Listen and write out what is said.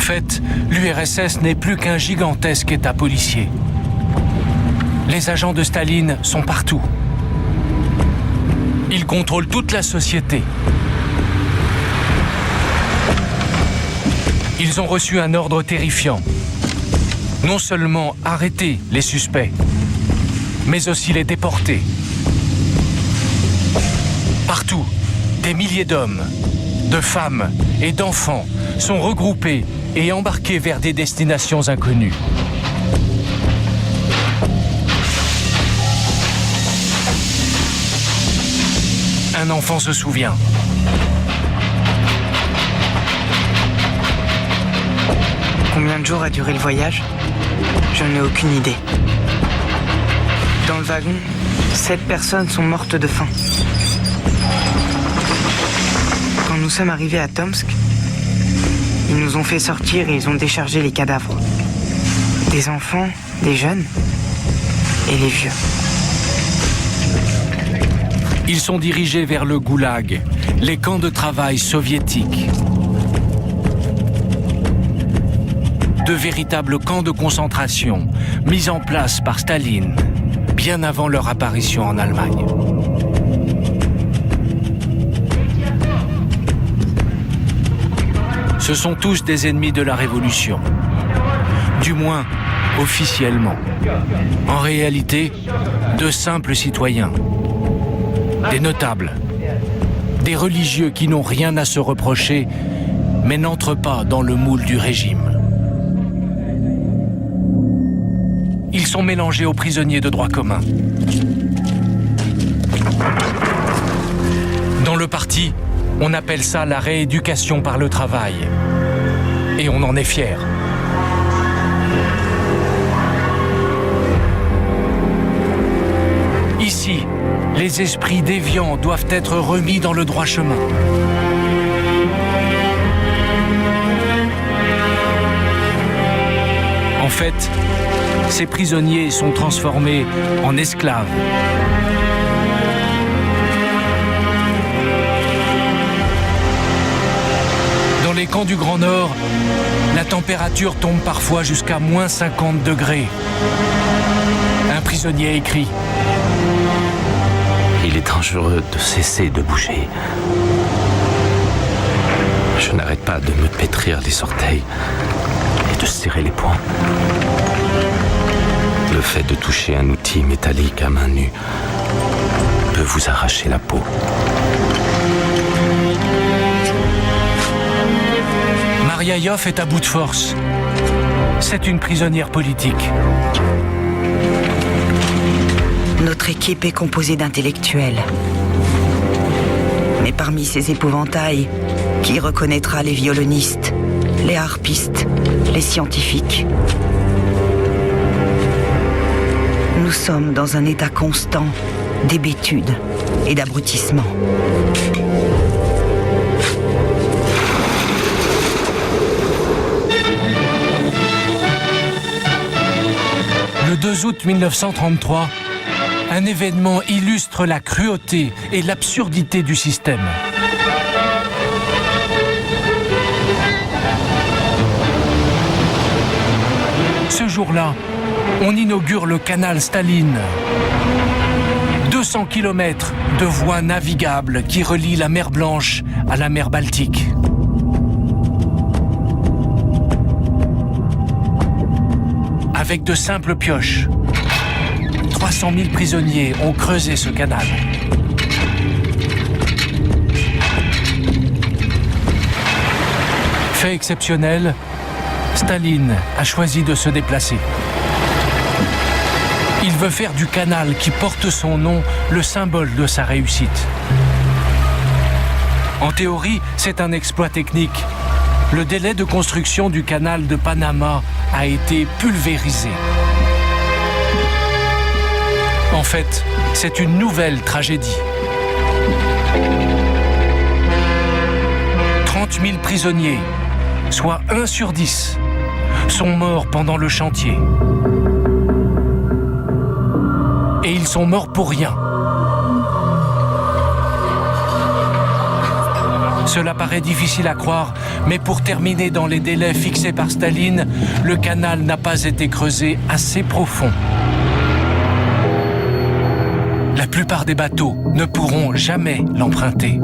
fait, l'URSS n'est plus qu'un gigantesque État policier. Les agents de Staline sont partout. Ils contrôlent toute la société. Ils ont reçu un ordre terrifiant. Non seulement arrêter les suspects, mais aussi les déporter. Partout, des milliers d'hommes, de femmes et d'enfants sont regroupés et embarqués vers des destinations inconnues. Un enfant se souvient. Combien de jours a duré le voyage ? Je n'ai aucune idée. Dans le wagon, 7 personnes sont mortes de faim. Quand nous sommes arrivés à Tomsk, ils nous ont fait sortir et ils ont déchargé les cadavres. Des enfants, des jeunes et les vieux. Ils sont dirigés vers le goulag, les camps de travail soviétiques. De véritables camps de concentration mis en place par Staline, bien avant leur apparition en Allemagne. Ce sont tous des ennemis de la Révolution. Du moins, officiellement. En réalité, de simples citoyens. Des notables. Des religieux qui n'ont rien à se reprocher, mais n'entrent pas dans le moule du régime. Ils sont mélangés aux prisonniers de droit commun. Dans le parti, on appelle ça la rééducation par le travail. Et on en est fier. Ici, les esprits déviants doivent être remis dans le droit chemin. En fait, ces prisonniers sont transformés en esclaves. Dans les camps du Grand Nord, la température tombe parfois jusqu'à moins 50 degrés. Un prisonnier écrit: il est dangereux de cesser de bouger. Je n'arrête pas de me pétrir les orteils et de serrer les poings. Le fait de toucher un outil métallique à main nue peut vous arracher la peau. Mariaïov est à bout de force. C'est une prisonnière politique. Notre équipe est composée d'intellectuels. Mais parmi ces épouvantails, qui reconnaîtra les violonistes, les harpistes, les scientifiques ? Nous sommes dans un état constant d'hébétude et d'abrutissement. Le 2 août 1933, un événement illustre la cruauté et l'absurdité du système. Ce jour-là, on inaugure le canal Staline. 200 km de voies navigables qui relient la mer Blanche à la mer Baltique. Avec de simples pioches, 300 000 prisonniers ont creusé ce canal. Fait exceptionnel, Staline a choisi de se déplacer. Il veut faire du canal qui porte son nom le symbole de sa réussite. En théorie, c'est un exploit technique. Le délai de construction du canal de Panama a été pulvérisé. En fait, c'est une nouvelle tragédie. 30 000 prisonniers, soit 1 sur 10, sont morts pendant le chantier. Et ils sont morts pour rien. Cela paraît difficile à croire, mais pour terminer dans les délais fixés par Staline, le canal n'a pas été creusé assez profond. La plupart des bateaux ne pourront jamais l'emprunter.